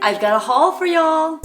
I've got a haul for y'all.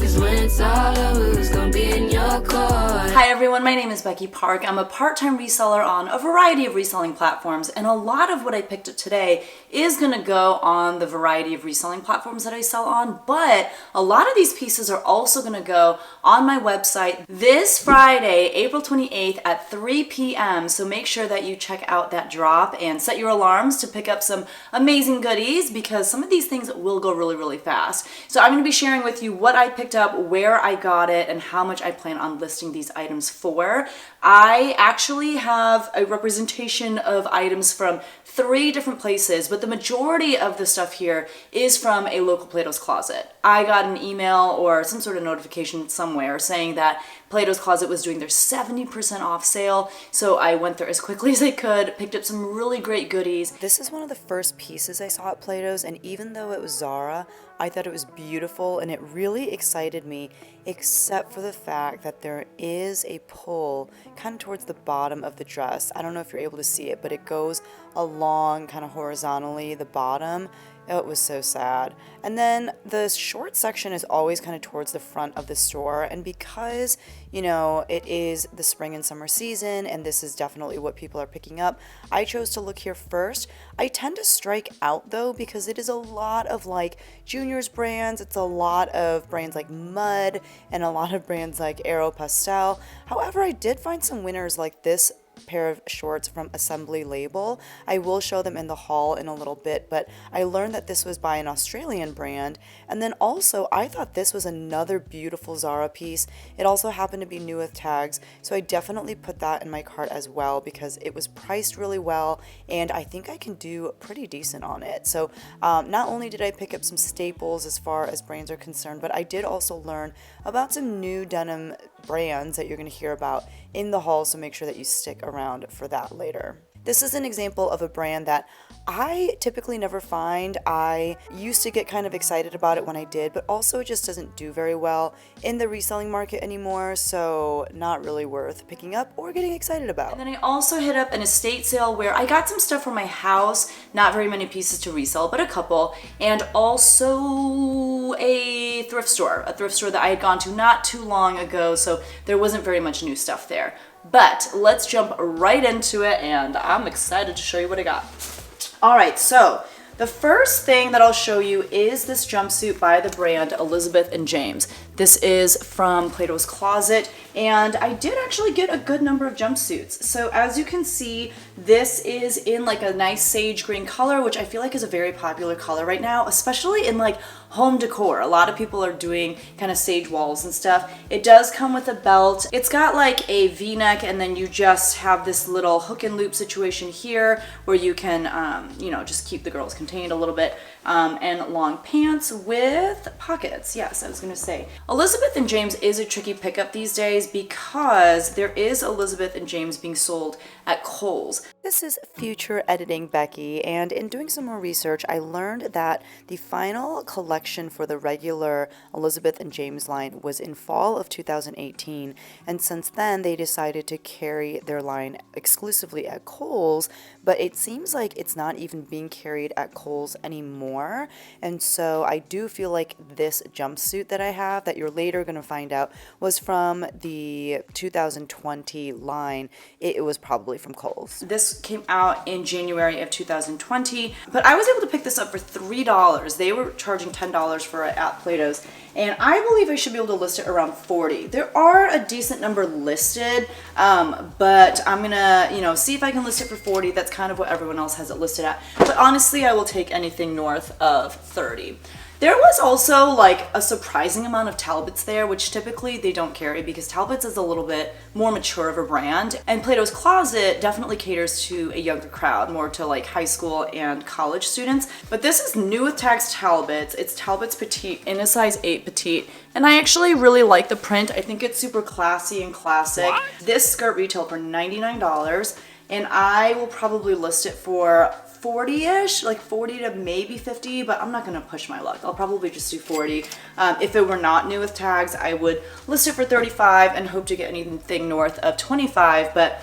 Hi everyone, my name is Becky Park. I'm a part-time reseller on a variety of reselling platforms, and a lot of what I picked up today is gonna go on the variety of reselling platforms that I sell on, but a lot of these pieces are also gonna go on my website this Friday, April 28th at 3 p.m. So make sure that you check out that drop and set your alarms to pick up some amazing goodies, because some of these things will go really, really fast. So I'm going to be sharing with you what I picked up, where I got it, and how much I plan on listing these items for. I actually have a representation of items from 3 different places, but the majority of the stuff here is from a local Plato's Closet. I got an email or some sort of notification somewhere saying that Plato's Closet was doing their 70% off sale, so I went there as quickly as I could, picked up some really great goodies. This is one of the first pieces I saw at Plato's, and even though it was Zara, I thought it was beautiful and it really excited me, except for the fact that there is a pull kind of towards the bottom of the dress. I don't know if you're able to see it, but it goes along kind of horizontally the bottom. Oh, it was so sad. And then the short section is always kind of towards the front of the store, and because, you know, it is the spring and summer season and this is definitely what people are picking up, I chose to look here first. I tend to strike out though because it is a lot of like juniors brands, it's a lot of brands like Mud and a lot of brands like Aeropostale. However, I did find some winners like this pair of shorts from Assembly Label. I will show them in the haul in a little bit, but I learned that this was by an Australian brand. And then also I thought this was another beautiful Zara piece. It also happened to be new with tags, so I definitely put that in my cart as well because it was priced really well and I think I can do pretty decent on it. So not only did I pick up some staples as far as brands are concerned, but I did also learn about some new denim brands that you're going to hear about in the haul, so make sure that you stick around for that later. This is an example of a brand that I typically never find. I used to get kind of excited about it when I did, but also it just doesn't do very well in the reselling market anymore, so not really worth picking up or getting excited about. And then I also hit up an estate sale where I got some stuff for my house, not very many pieces to resell, but a couple, and also a thrift store that I had gone to not too long ago, so there wasn't very much new stuff there. But let's jump right into it, and I'm excited to show you what I got. All right, so the first thing that I'll show you is this jumpsuit by the brand Elizabeth and James. This is from Plato's Closet, and I did actually get a good number of jumpsuits. So as you can see, this is in like a nice sage green color, which I feel like is a very popular color right now, especially in like home decor. A lot of people are doing kind of sage walls and stuff. It does come with a belt. It's got like a V-neck, and then you just have this little hook and loop situation here where you can, you know, just keep the girls contained a little bit, and long pants with pockets. Yes, I was gonna say. Elizabeth and James is a tricky pickup these days because there is Elizabeth and James being sold at Kohl's. This is future editing Becky, and in doing some more research, I learned that the final collection for the regular Elizabeth and James line was in fall of 2018, and since then they decided to carry their line exclusively at Kohl's, but it seems like it's not even being carried at Kohl's anymore, and so I do feel like this jumpsuit that I have, that you're later going to find out, was from the 2020 line. It was probably from Kohl's. This came out in January of 2020, but I was able to pick this up for $3. They were charging $10 for it at Plato's, and I believe I should be able to list it around $40. There are a decent number listed, but I'm gonna, you know, see if I can list it for $40. That's kind of what everyone else has it listed at, but honestly I will take anything north of $30. There was also like a surprising amount of Talbots there, which typically they don't carry because Talbots is a little bit more mature of a brand, and Plato's Closet definitely caters to a younger crowd, more to like high school and college students. But this is new with tags Talbots. It's Talbots Petite in a size 8 petite, and I actually really like the print. I think it's super classy and classic. What? This skirt retailed for $99, and I will probably list it for 40-ish, like 40 to maybe 50, but I'm not gonna push my luck. I'll probably just do 40. If it were not new with tags, I would list it for 35 and hope to get anything north of 25, but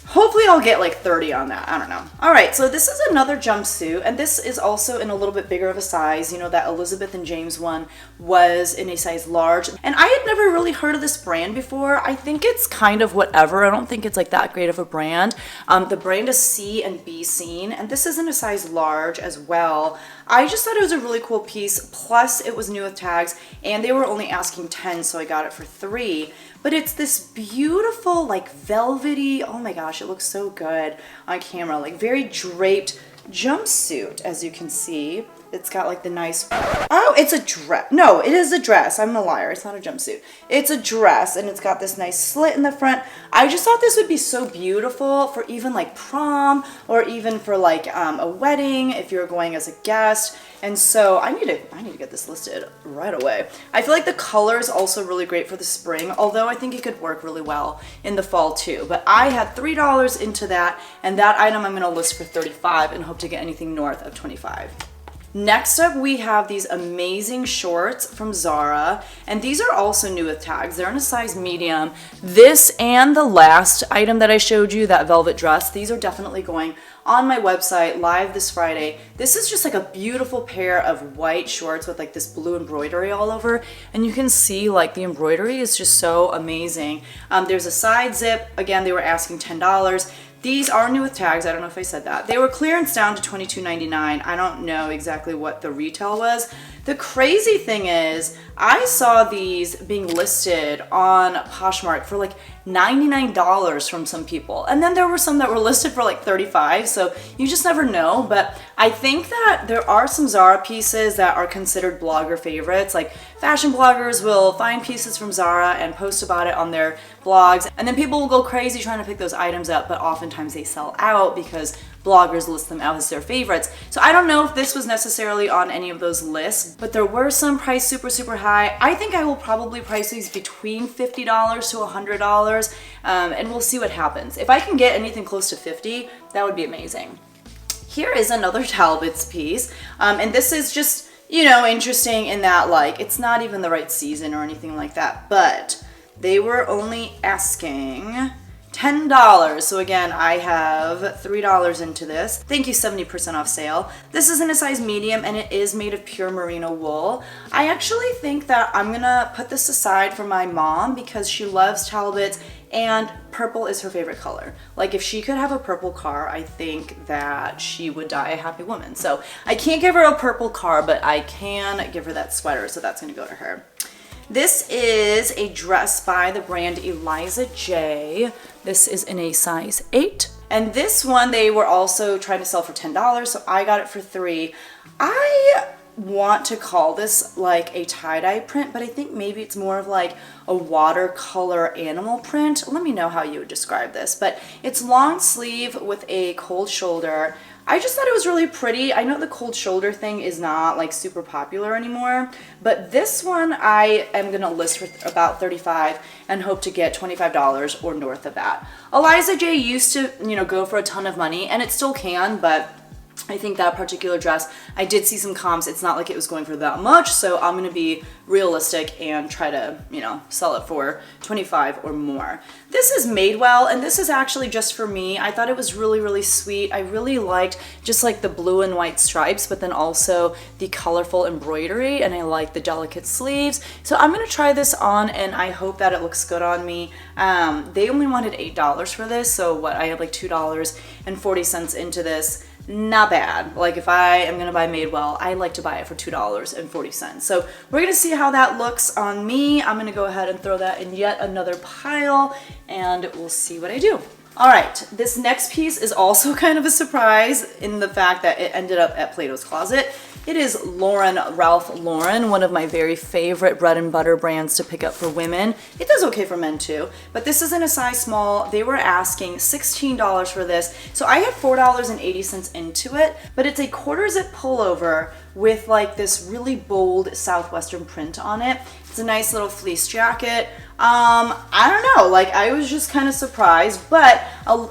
Hopefully I'll get like 30 on that. I don't know. All right, so this is another jumpsuit, and this is also in a little bit bigger of a size. You know, that Elizabeth and James one was in a size large, and I had never really heard of this brand before. I think it's kind of whatever. I don't think it's like that great of a brand. The brand is C and B Scene, and this is in a size large as well. I just thought it was a really cool piece, plus it was new with tags, and they were only asking 10, so I got it for 3. But it's this beautiful, like velvety, oh my gosh, it looks so good on camera, like very draped jumpsuit, as you can see. It's got like the nice, oh, it's a dress. No, it is a dress. I'm a liar. It's not a jumpsuit. It's a dress, and it's got this nice slit in the front. I just thought this would be so beautiful for even like prom, or even for like a wedding if you're going as a guest. And so I need to get this listed right away. I feel like the color is also really great for the spring, although I think it could work really well in the fall too. But I had $3 into that, and that item I'm going to list for $35 and hope to get anything north of $25. Next up, we have these amazing shorts from Zara, and these are also new with tags. They're in a size medium. This and the last item that I showed you, that velvet dress, these are definitely going on my website live this Friday. This is just like a beautiful pair of white shorts with like this blue embroidery all over, and you can see like the embroidery is just so amazing. There's a side zip. Again, they were asking $10. These are new with tags. I don't know if I said that. They were clearance down to $22.99. I don't know exactly what the retail was. The crazy thing is, I saw these being listed on Poshmark for like $99 from some people. And then there were some that were listed for like $35, so you just never know. But I think that there are some Zara pieces that are considered blogger favorites. Like fashion bloggers will find pieces from Zara and post about it on their blogs. And then people will go crazy trying to pick those items up, but oftentimes they sell out because bloggers list them out as their favorites. So I don't know if this was necessarily on any of those lists, but there were some priced super high. I think I will probably price these between $50 to $100, and we'll see what happens. If I can get anything close to $50, that would be amazing. Here is another Talbot's piece, and this is just, you know, interesting in that like it's not even the right season or anything like that, but they were only asking $10. So again, I have $3 into this. Thank you, 70% off sale. This is in a size medium, and it is made of pure merino wool. I actually think that I'm gonna put this aside for my mom because she loves Talbots, and purple is her favorite color. Like if she could have a purple car, I think that she would die a happy woman. So I can't give her a purple car, but I can give her that sweater, so that's gonna go to her. This is a dress by the brand Eliza J. This is in a size 8. And this one they were also trying to sell for $10, so I got it for $3. I want to call this like a tie-dye print, but I think maybe it's more of like a watercolor animal print. Let me know how you would describe this, but it's long sleeve with a cold shoulder. I just thought it was really pretty. I know the cold shoulder thing is not like super popular anymore, but this one I am gonna list for about $35 and hope to get $25 or north of that. Eliza J used to, you know, go for a ton of money, and it still can, but I think that particular dress, I did see some comps. It's not like it was going for that much, so I'm gonna be realistic and try to, you know, sell it for $25 or more. This is Madewell, and this is actually just for me. I thought it was really sweet. I really liked just like the blue and white stripes, but then also the colorful embroidery, and I like the delicate sleeves. So I'm gonna try this on, and I hope that it looks good on me. They only wanted $8 for this, so what, I had like $2.40 into this. Not bad. Like if I am gonna buy Madewell, I like to buy it for $2.40. So we're gonna see how that looks on me. I'm gonna go ahead and throw that in yet another pile, and we'll see what I do. All right, this next piece is also kind of a surprise in the fact that it ended up at Plato's Closet. It is Ralph Lauren, one of my very favorite bread and butter brands to pick up for women. It does okay for men too, but this is in a size small. They were asking $16 for this, so I had $4.80 into it, but it's a quarter zip pullover with like this really bold Southwestern print on it. It's a nice little fleece jacket. I don't know, like I was just kind of surprised, but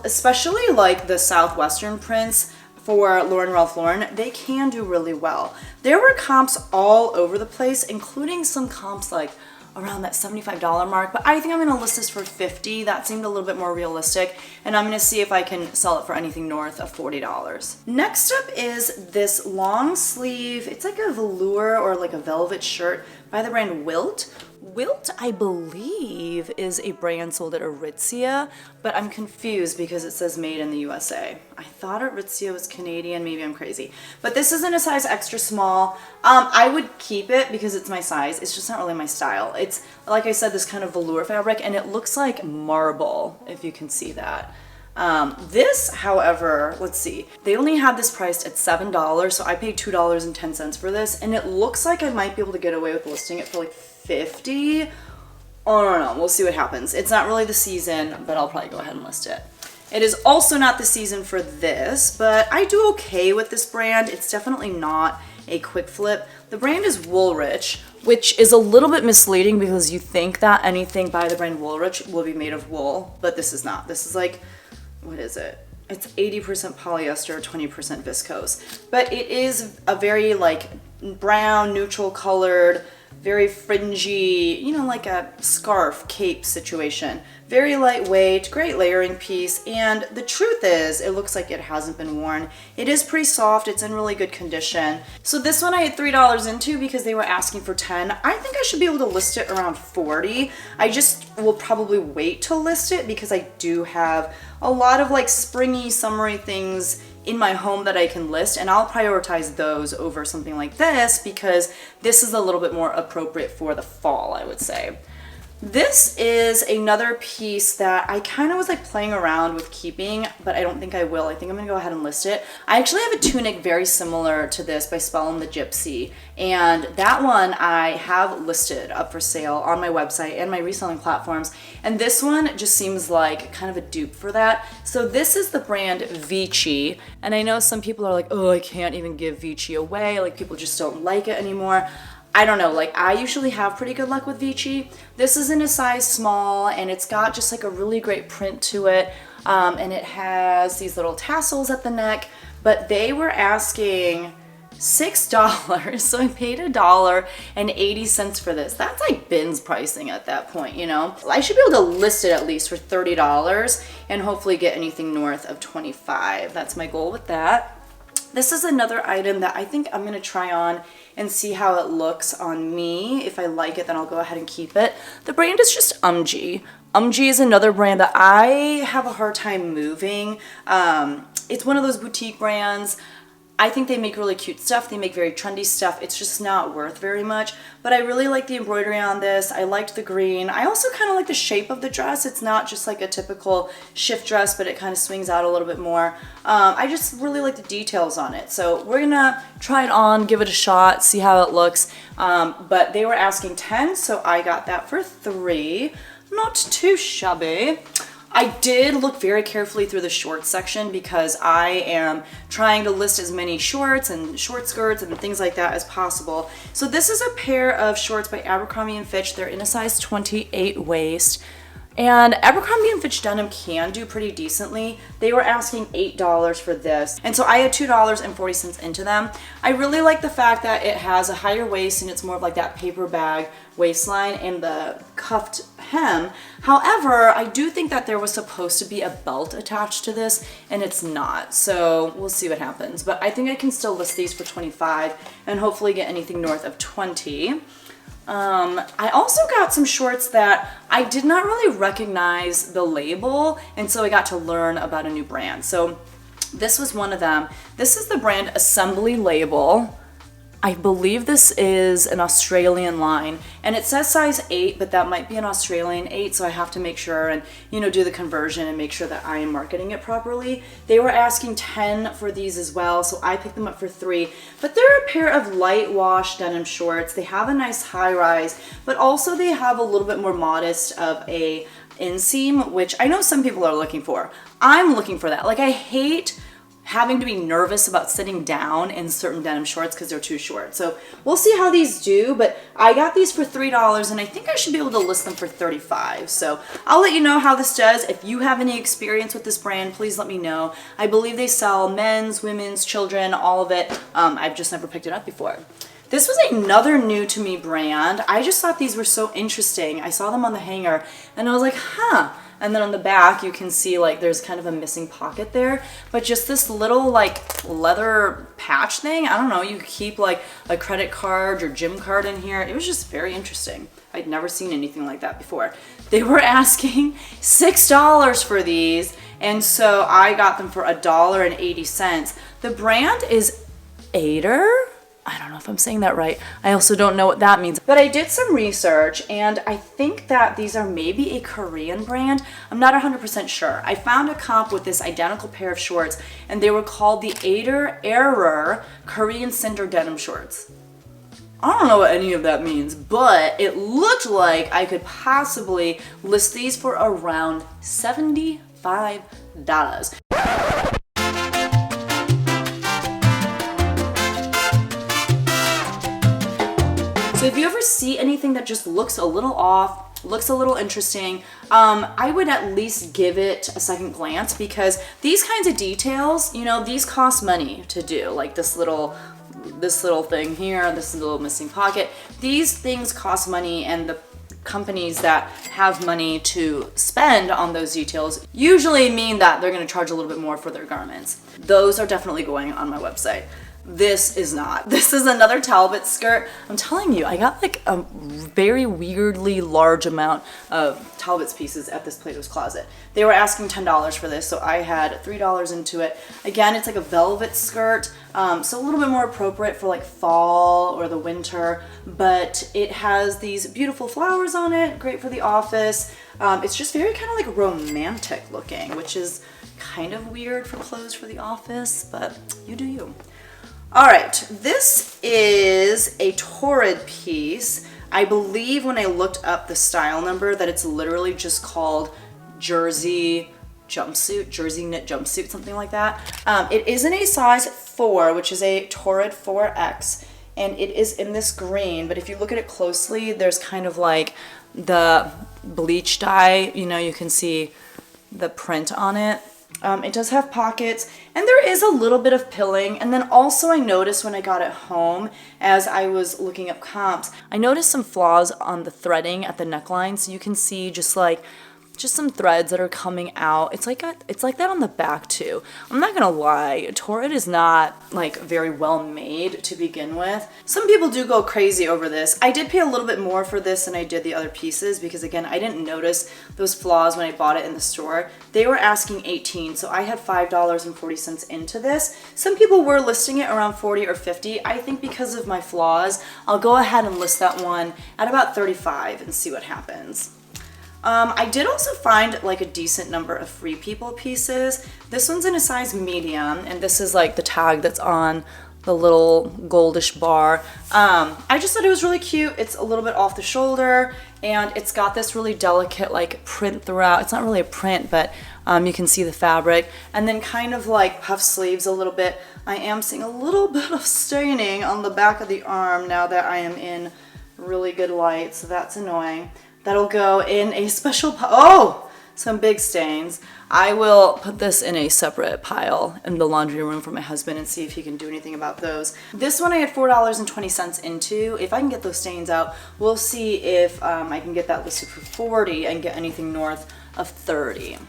especially like the Southwestern prints for Ralph Lauren, they can do really well. There were comps all over the place, including some comps like around that $75 mark, but I think I'm gonna list this for $50. That seemed a little bit more realistic, and I'm gonna see if I can sell it for anything north of $40. Next up is this long sleeve, it's like a velour or like a velvet shirt by the brand Wilt. Wilt, I believe, is a brand sold at Aritzia, but I'm confused because it says made in the USA. I thought Aritzia was Canadian, maybe I'm crazy. But this is in a size extra small. I would keep it because it's my size. It's just not really my style. It's, like I said, this kind of velour fabric, and it looks like marble, if you can see that. This, however, let's see, they only had this priced at $7, so I paid $2.10 for this, and it looks like I might be able to get away with listing it for like $50. Oh, no, we'll see what happens. It's not really the season, but I'll probably go ahead and list it. It is also not the season for this, but I do okay with this brand. It's definitely not a quick flip. The brand is Woolrich, which is a little bit misleading because you think that anything by the brand Woolrich will be made of wool, but this is not. This is like, what is it? It's 80% polyester, 20% viscose. But it is a very like brown, neutral colored, very fringy, you know, like a scarf, cape situation. Very lightweight, great layering piece, and the truth is, it looks like it hasn't been worn. It is pretty soft, it's in really good condition. So this one I had $3 into because they were asking for 10. I think I should be able to list it around 40. I just will probably wait to list it because I do have a lot of like springy, summery things in my home that I can list, and I'll prioritize those over something like this because this is a little bit more appropriate for the fall, I would say. This is another piece that I kind of was like playing around with keeping, but I don't think I will. I think I'm gonna go ahead and list it. I actually have a tunic very similar to this by Spell the Gypsy, and that one I have listed up for sale on my website and my reselling platforms, and this one just seems like kind of a dupe for that. So this is the brand Vici, and I know some people are like, oh, I can't even give Vici away, like people just don't like it anymore. I don't know, like I usually have pretty good luck with Vici. This is in a size small, and it's got just like a really great print to it, and it has these little tassels at the neck, but they were asking $6, so I paid $1.80 for this. That's like bins pricing at that point, you know? I should be able to list it at least for $30 and hopefully get anything north of $25. That's my goal with that. This is another item that I think I'm gonna try on and see how it looks on me. If I like it, then I'll go ahead and keep it. The brand is just Umgee. Umgee is another brand that I have a hard time moving. It's one of those boutique brands. I think they make really cute stuff. They make very trendy stuff. It's just not worth very much, but I really like the embroidery on this. I liked the green. I also kind of like the shape of the dress. It's not just like a typical shift dress, but it kind of swings out a little bit more. I just really like the details on it. So we're gonna try it on, give it a shot, see how it looks. But they were asking 10, so I got that for 3. Not too shabby. I did look very carefully through the shorts section because I am trying to list as many shorts and short skirts and things like that as possible. So this is a pair of shorts by Abercrombie & Fitch. They're in a size 28 waist. And Abercrombie & Fitch denim can do pretty decently. They were asking $8 for this, and so I had $2.40 into them. I really like the fact that it has a higher waist and it's more of like that paper bag waistline and the cuffed hem. However, I do think that there was supposed to be a belt attached to this, and it's not, so we'll see what happens. But I think I can still list these for $25 and hopefully get anything north of $20. I also got some shorts that I did not really recognize the label, and so I got to learn about a new brand. So this was one of them. This is the brand Assembly Label. I believe this is an Australian line, and it says size 8, but that might be an Australian 8, so I have to make sure and, you know, do the conversion and make sure that I am marketing it properly. They were asking 10 for these as well, so I picked them up for 3. But they're a pair of light wash denim shorts. They have a nice high rise, but also they have a little bit more modest of a inseam, which I know some people are looking for. I'm looking for that. Like, I hate having to be nervous about sitting down in certain denim shorts because they're too short. So we'll see how these do, but I got these for $3 and I think I should be able to list them for $35. So I'll let you know how this does. If you have any experience with this brand, please let me know. I believe they sell men's, women's, children, all of it. I've just never picked it up before. This was another new to me brand. I just thought these were so interesting. I saw them on the hanger and I was like, huh. And then on the back, you can see like there's kind of a missing pocket there, but just this little like leather patch thing. I don't know, you could keep like a credit card or gym card in here. It was just very interesting. I'd never seen anything like that before. They were asking $6 for these, and so I got them for $1.80. The brand is Ader. I don't know if I'm saying that right. I also don't know what that means. But I did some research and I think that these are maybe a Korean brand. I'm not 100% sure. I found a comp with this identical pair of shorts and they were called the Ader Error Korean Cinder Denim Shorts. I don't know what any of that means, but it looked like I could possibly list these for around $75. So if you ever see anything that just looks a little off, looks a little interesting, I would at least give it a second glance, because these kinds of details, you know, these cost money to do, like this little thing here, this little missing pocket. These things cost money, and the companies that have money to spend on those details usually mean that they're going to charge a little bit more for their garments. Those are definitely going on my website. This is not. This is another Talbot skirt. I'm telling you, I got like a very weirdly large amount of Talbot's pieces at this Plato's Closet. They were asking $10 for this, so I had $3 into it. Again, it's like a velvet skirt, so a little bit more appropriate for like fall or the winter, but it has these beautiful flowers on it, great for the office. It's just very kind of like romantic looking, which is kind of weird for clothes for the office, but you do you. All right, this is a Torrid piece. I believe when I looked up the style number that it's literally just called jersey jumpsuit, jersey knit jumpsuit, something like that. It is in a size 4, which is a Torrid 4X, and it is in this green, but if you look at it closely, there's kind of like the bleach dye, you know, you can see the print on it. It does have pockets, and there is a little bit of pilling. And then also I noticed when I got it home, as I was looking up comps, I noticed some flaws on the threading at the neckline. So you can see just some threads that are coming out. It's like that on the back too. I'm not gonna lie, Torrid is not like very well made to begin with. Some people do go crazy over this. I did pay a little bit more for this than I did the other pieces, because again, I didn't notice those flaws when I bought it in the store. They were asking $18, so I had $5.40 into this. Some people were listing it around $40 or $50. I think because of my flaws, I'll go ahead and list that one at about $35 and see what happens. I did also find like a decent number of Free People pieces. This one's in a size medium, and this is like the tag that's on the little goldish bar. I just thought it was really cute. It's a little bit off the shoulder, and it's got this really delicate like print throughout. It's not really a print, but you can see the fabric, and then kind of like puff sleeves a little bit. I am seeing a little bit of staining on the back of the arm now that I am in really good light, so that's annoying. That'll go in a special some big stains. I will put this in a separate pile in the laundry room for my husband and see if he can do anything about those. This one I had $4.20 into. If I can get those stains out, we'll see if I can get that listed for $40 and get anything north of $30.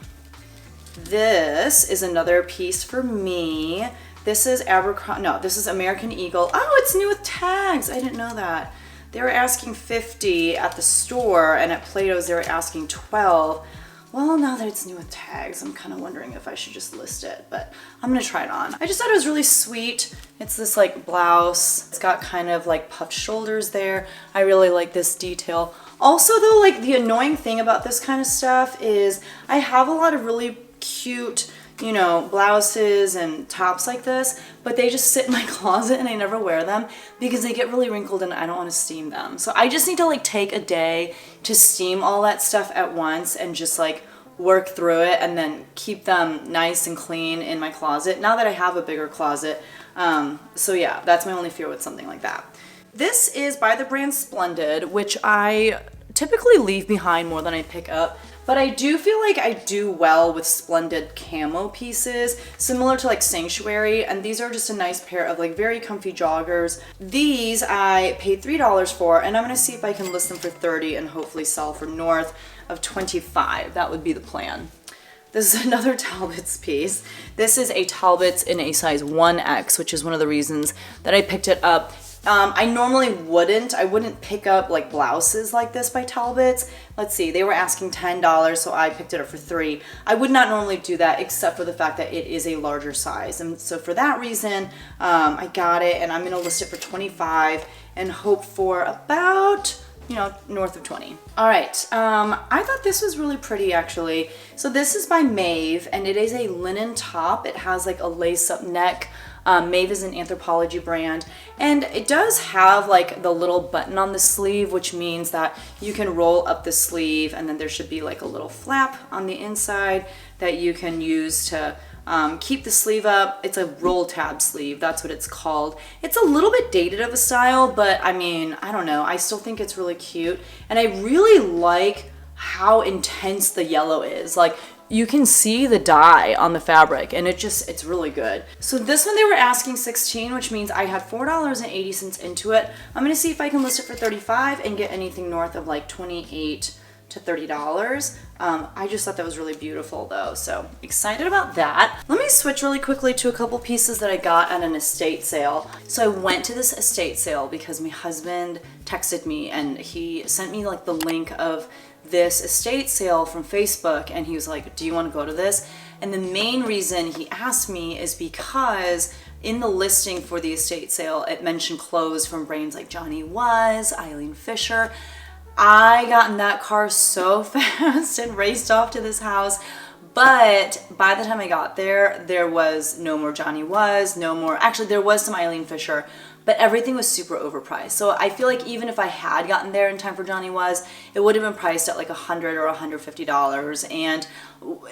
This is another piece for me. This is this is American Eagle. Oh, it's new with tags. I didn't know that. They were asking $50 at the store, and at Plato's they were asking $12. Well, now that it's new with tags, I'm kind of wondering if I should just list it, but I'm gonna try it on. I just thought it was really sweet. It's this like blouse. It's got kind of like puffed shoulders there. I really like this detail. Also though, like the annoying thing about this kind of stuff is I have a lot of really cute, you know, blouses and tops like this, but they just sit in my closet and I never wear them because they get really wrinkled and I don't want to steam them. So I just need to like take a day to steam all that stuff at once and just like work through it and then keep them nice and clean in my closet now that I have a bigger closet. So yeah, that's my only fear with something like that. This is by the brand Splendid, which I typically leave behind more than I pick up. But I do feel like I do well with splendid camo pieces, similar to like Sanctuary, and these are just a nice pair of like very comfy joggers. These I paid $3 for, and I'm gonna see if I can list them for 30 and hopefully sell for north of 25. That would be the plan. This is another Talbot's piece. This is a Talbot's in a size 1X, which is one of the reasons that I picked it up. I normally wouldn't pick up like blouses like this by Talbot's. Let's see, they were asking $10, so I picked it up for $3. I would not normally do that except for the fact that it is a larger size. And so for that reason, I got it, and I'm gonna list it for 25 and hope for about, you know, north of 20. All right, I thought this was really pretty actually. So this is by Maeve, and it is a linen top. It has like a lace-up neck. Maeve is an Anthropologie brand, and it does have like the little button on the sleeve, which means that you can roll up the sleeve, and then there should be like a little flap on the inside that you can use to keep the sleeve up. It's a roll tab sleeve, that's what it's called. It's a little bit dated of a style, but I mean, I don't know, I still think it's really cute, and I really like how intense the yellow is. Like, you can see the dye on the fabric, and it's really good. So this one they were asking $16, which means I had $4.80 into it. I'm gonna see if I can list it for 35 and get anything north of like 28 to $30. I just thought that was really beautiful though, so excited about that. Let me switch really quickly to a couple pieces that I got at an estate sale. So I went to this estate sale because my husband texted me, and he sent me like the link of this estate sale from Facebook, and he was like, do you want to go to this? And the main reason he asked me is because in the listing for the estate sale, it mentioned clothes from brands like Johnny Was, Eileen Fisher. I got in that car so fast and raced off to this house, but by the time I got there, there was no more Johnny Was, no more, actually there was some Eileen Fisher, but everything was super overpriced. So I feel like even if I had gotten there in time for Johnny Was, it would have been priced at like $100 or $150. And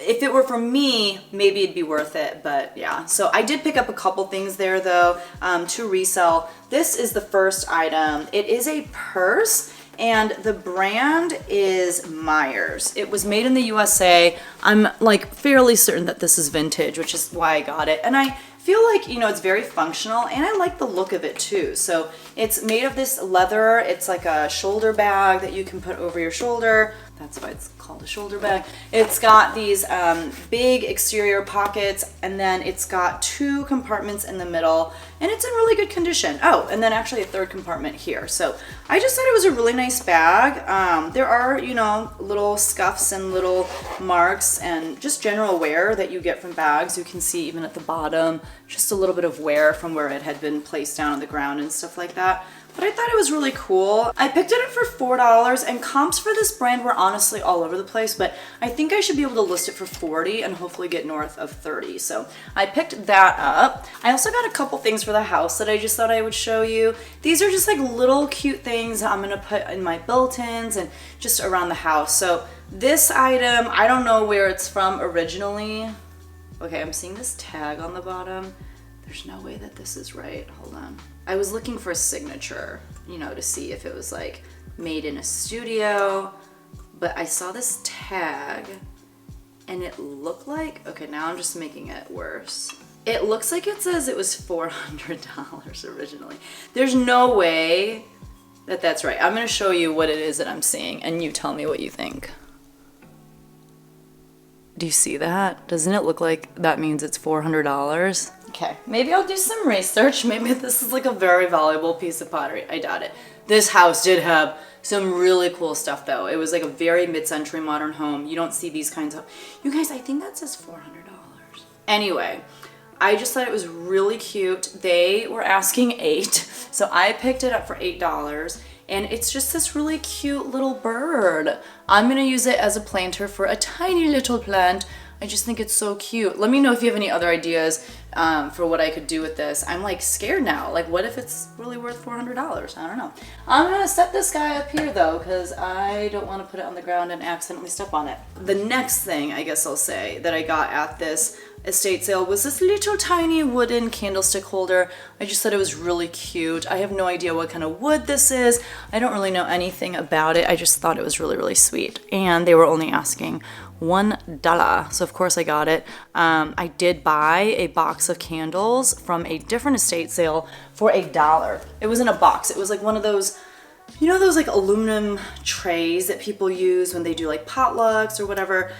if it were for me, maybe it'd be worth it, but yeah. So I did pick up a couple things there though, to resell. This is the first item. It is a purse, and the brand is Myers. It was made in the USA. I'm like fairly certain that this is vintage, which is why I got it. And I feel like, you know, it's very functional, and I like the look of it too. So it's made of this leather. It's like a shoulder bag that you can put over your shoulder. That's why it's called a shoulder bag. It's got these big exterior pockets, and then it's got 2 compartments in the middle, and it's in really good condition. Oh, and then actually a 3rd compartment here. So I just thought it was a really nice bag. There are, you know, little scuffs and little marks and just general wear that you get from bags. You can see even at the bottom, just a little bit of wear from where it had been placed down on the ground and stuff like that. But I thought it was really cool. I picked it up for $4, and comps for this brand were honestly all over the place, but I think I should be able to list it for 40 and hopefully get north of 30. So I picked that up. I also got a couple things for the house that I just thought I would show you. These are just like little cute things I'm gonna put in my built-ins and just around the house. So this item, I don't know where it's from originally. Okay, I'm seeing this tag on the bottom. There's no way that this is right. Hold on. I was looking for a signature, you know, to see if it was like made in a studio, but I saw this tag and it looked like, okay, now I'm just making it worse. It looks like it says it was $400 originally. There's no way that that's right. I'm gonna show you what it is that I'm seeing, and you tell me what you think. Do you see that? Doesn't it look like that means it's $400? Okay, maybe I'll do some research. Maybe this is like a very valuable piece of pottery. I doubt it. This house did have some really cool stuff though. It was like a very mid-century modern home. You don't see these kinds of, you guys, I think that says $400. Anyway, I just thought it was really cute. They were asking $8, so I picked it up for $8. And it's just this really cute little bird. I'm gonna use it as a planter for a tiny little plant. I just think it's so cute. Let me know if you have any other ideas for what I could do with this. I'm like scared now. Like, what if it's really worth $400? I don't know. I'm gonna set this guy up here though, because I don't want to put it on the ground and accidentally step on it. The next thing I guess I'll say that I got at this estate sale was this little tiny wooden candlestick holder. I just thought it was really cute. I have no idea what kind of wood this is. I don't really know anything about it. I just thought it was really, really sweet. And they were only asking $1. So of course I got it. I did buy a box of candles from a different estate sale for $1. It was in a box. It was like one of those, you know, those like aluminum trays that people use when they do like potlucks or whatever.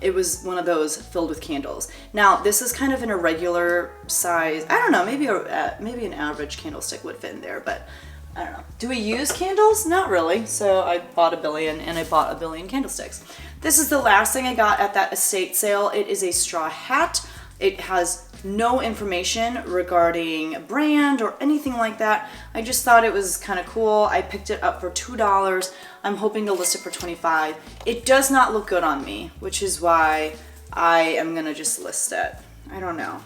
It was one of those filled with candles. Now this is kind of an irregular size. I don't know, maybe an average candlestick would fit in there, but I don't know. Do we use candles? Not really. So I bought 1 billion and I bought 1 billion candlesticks. This is the last thing I got at that estate sale. It is a straw hat. It has no information regarding brand or anything like that. I just thought it was kind of cool. I picked it up for $2. I'm hoping to list it for $25. It does not look good on me, which is why I am gonna just list it. I don't know.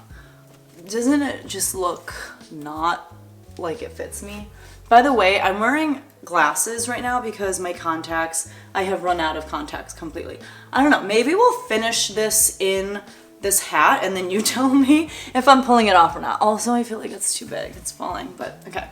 Doesn't it just look not like it fits me? By the way, I'm wearing glasses right now because my contacts, I have run out of contacts completely. I don't know, maybe we'll finish this in this hat and then you tell me if I'm pulling it off or not. Also, I feel like it's too big, it's falling, but okay.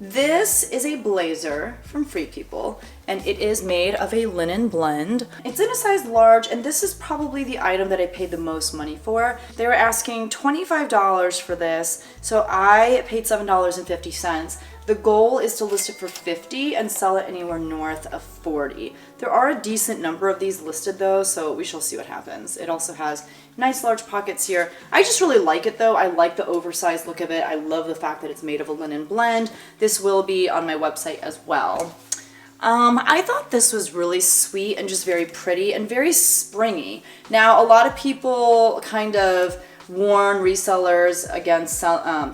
This is a blazer from Free People and it is made of a linen blend. It's in a size large and this is probably the item that I paid the most money for. They were asking $25 for this, so I paid $7.50. The goal is to list it for $50 and sell it anywhere north of $40. There are a decent number of these listed though, so we shall see what happens. It also has nice large pockets here. I just really like it though. I like the oversized look of it. I love the fact that it's made of a linen blend. This will be on my website as well. I thought this was really sweet and just very pretty and very springy. Now, a lot of people kind of warn resellers against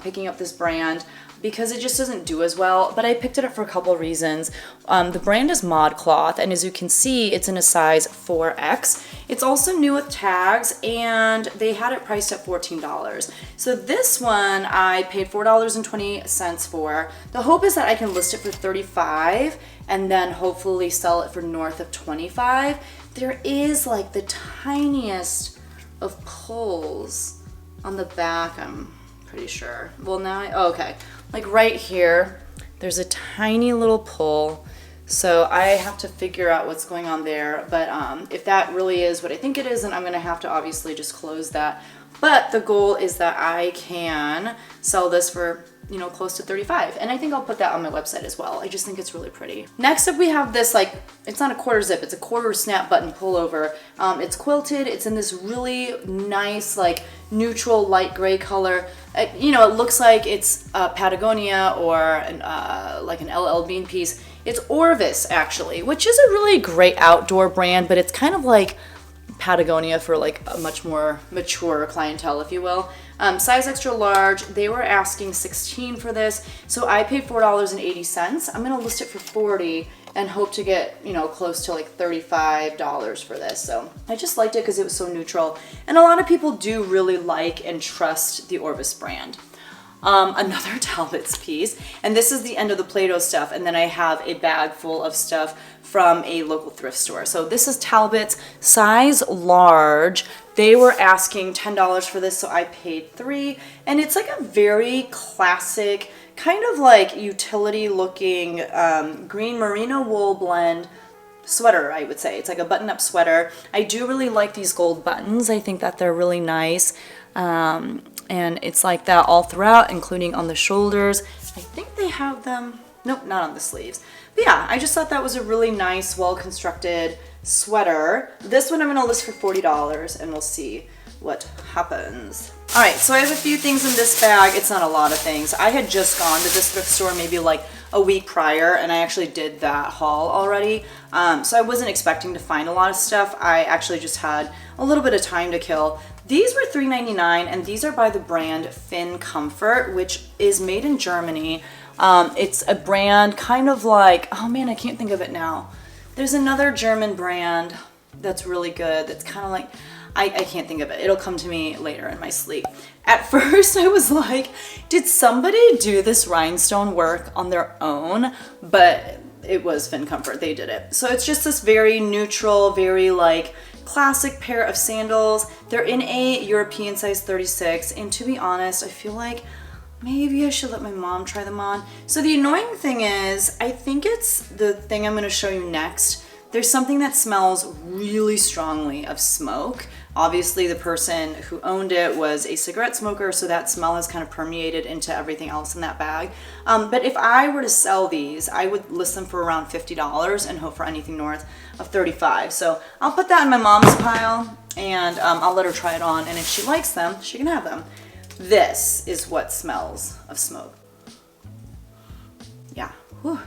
picking up this brand because it just doesn't do as well, but I picked it up for a couple reasons. The brand is ModCloth, and as you can see, it's in a size 4X. It's also new with tags, and they had it priced at $14. So this one I paid $4.20 for. The hope is that I can list it for $35 and then hopefully sell it for north of $25. There is like the tiniest of pulls on the back, I'm pretty sure. Well, now okay. Like right here, there's a tiny little pull. So I have to figure out what's going on there. But if that really is what I think it is, then I'm gonna have to obviously just close that. But the goal is that I can sell this for, you know, close to $35. And I think I'll put that on my website as well. I just think it's really pretty. Next up we have this, like, it's not a quarter zip, it's a quarter snap button pullover. It's quilted, it's in this really nice, like, neutral light gray color. You know, it looks like it's Patagonia or like an LL Bean piece. It's Orvis actually, which is a really great outdoor brand, but it's kind of like Patagonia for like a much more mature clientele, if you will. Size extra large, they were asking $16 for this, so I paid $4.80. I'm gonna list it for $40 and hope to get, you know, close to like $35 for this. So I just liked it because it was so neutral, and a lot of people do really like and trust the Orvis brand. Another Talbot's piece, and this is the end of the Plato stuff, and then I have a bag full of stuff from a local thrift store. So this is Talbot's, size large. They were asking $10 for this, so I paid $3, and it's like a very classic, kind of like utility looking green merino wool blend sweater, I would say. It's like a button-up sweater. I do really like these gold buttons. I think that they're really nice. And it's like that all throughout, including on the shoulders. I think they have them, nope, not on the sleeves. But yeah, I just thought that was a really nice, well-constructed sweater. This one I'm gonna list for $40 and we'll see what happens. All right, so I have a few things in this bag. It's not a lot of things. I had just gone to this thrift store maybe like a week prior, and I actually did that haul already. So I wasn't expecting to find a lot of stuff. I actually just had a little bit of time to kill. These were $3.99, and these are by the brand Fin Comfort, which is made in Germany. It's a brand kind of like, oh man, I can't think of it now. There's another German brand that's really good. That's kind of like, I can't think of it. It'll come to me later in my sleep. At first I was like, did somebody do this rhinestone work on their own? But it was Fin Comfort, they did it. So it's just this very neutral, very like classic pair of sandals. They're in a European size 36, and to be honest, I feel like maybe I should let my mom try them on. So the annoying thing is, I think it's the thing I'm gonna show you next. There's something that smells really strongly of smoke. Obviously, the person who owned it was a cigarette smoker, so that smell has kind of permeated into everything else in that bag. But if I were to sell these, I would list them for around $50 and hope for anything north of $35. So I'll put that in my mom's pile, and I'll let her try it on, and if she likes them, she can have them. This is what smells of smoke. Yeah. Whew.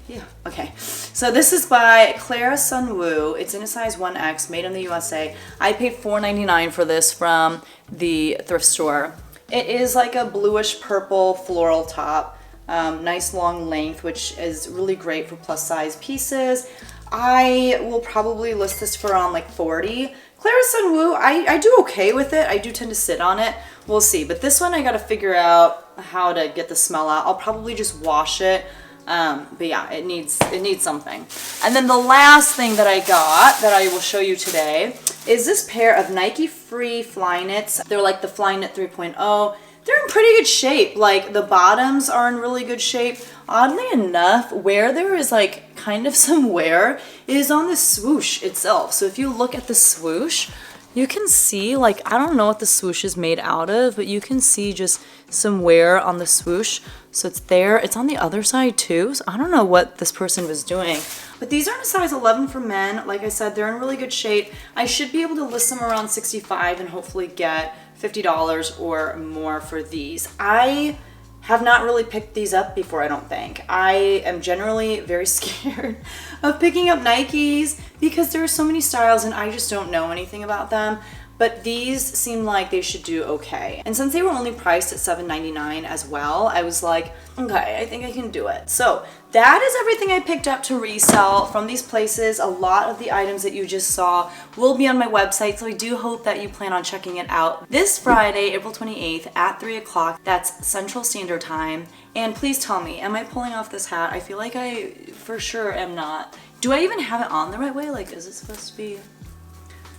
Yeah, okay. So this is by Clara Sunwoo. It's in a size 1X, made in the USA. I paid $4.99 for this from the thrift store. It is like a bluish purple floral top, nice long length, which is really great for plus size pieces. I will probably list this for around like 40. Clara Sunwoo, I do okay with it. I do tend to sit on it. We'll see. But this one I gotta figure out how to get the smell out. I'll probably just wash it. But yeah, it needs something. And then the last thing that I got that I will show you today is this pair of Nike Free Flyknits. They're like the Flyknit 3.0. They're in pretty good shape. Like the bottoms are in really good shape. Oddly enough, where there is like kind of some wear is on the swoosh itself. So if you look at the swoosh, you can see, like, I don't know what the swoosh is made out of, but you can see just some wear on the swoosh. So it's there. It's on the other side too. So I don't know what this person was doing. But these are in a size 11 for men. Like I said, they're in really good shape. I should be able to list them around $65 and hopefully get $50 or more for these. I have not really picked these up before, I don't think. I am generally very scared of picking up Nikes because there are so many styles and I just don't know anything about them. But these seem like they should do okay. And since they were only priced at $7.99 as well, I was like, okay, I think I can do it. So that is everything I picked up to resell from these places. A lot of the items that you just saw will be on my website, so I do hope that you plan on checking it out this Friday, April 28th at 3 o'clock. That's Central Standard Time. And please tell me, am I pulling off this hat? I feel like I for sure am not. Do I even have it on the right way? Like, is it supposed to be?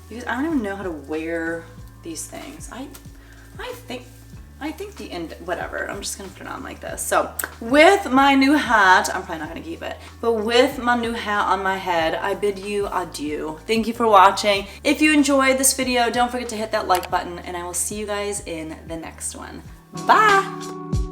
Because I don't even know how to wear these things. I think the end, whatever, I'm just gonna put it on like this. So with my new hat, I'm probably not gonna keep it, but with my new hat on my head, I bid you adieu. Thank you for watching. If you enjoyed this video, don't forget to hit that like button, and I will see you guys in the next one. Bye!